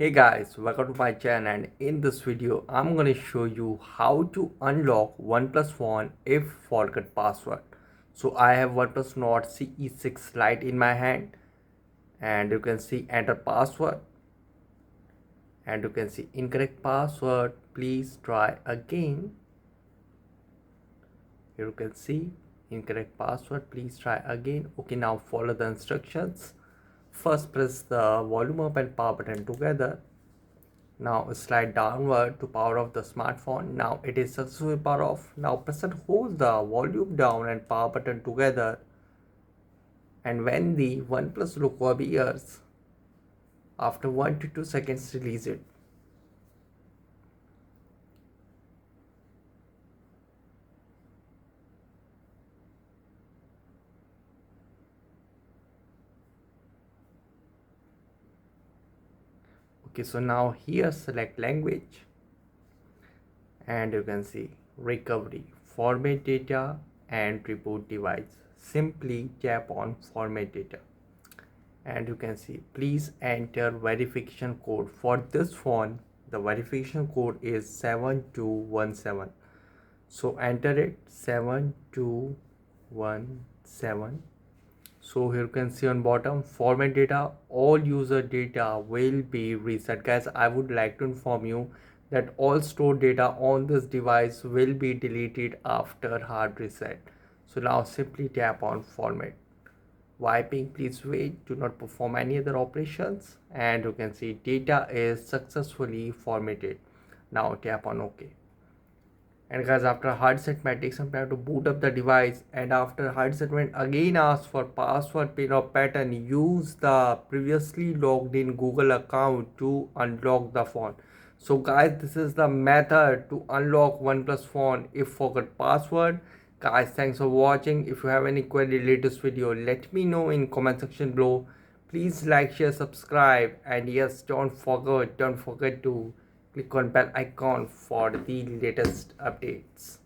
Hey guys, welcome to my channel, and in this video I'm going to show you how to unlock OnePlus phone if forget password. So I have OnePlus Nord CE6 Lite in my hand, and you can see enter password, and you can see incorrect password, please try again. Here you can see incorrect password, please try again. Okay, now follow the instructions. First press the volume up and power button together. Now slide downward to power off the smartphone. Now it is successfully power off. Now press and hold the volume down and power button together. And when the OnePlus logo appears, after 1 to 2 seconds release it. Okay, so now here select language, and you can see recovery, format data and reboot device. Simply tap on format data, and you can see please enter verification code. For this phone the verification code is 7217, so enter it 7217. So here you can see on bottom format data, all user data will be reset. Guys, I would like to inform you that all stored data on this device will be deleted after hard reset. So now simply tap on format. Wiping, please wait, do not perform any other operations, and you can see data is successfully formatted. Now tap on OK. And guys, after hard reset might take some time to boot up the device, and after hard reset when again asks for password, pin or pattern, use the previously logged in Google account to unlock the phone. So guys, this is the method to unlock OnePlus phone if forgot password. Guys, thanks for watching. If you have any query latest video, let me know in comment section below. Please like, share, subscribe, and yes, don't forget to click on bell icon for the latest updates.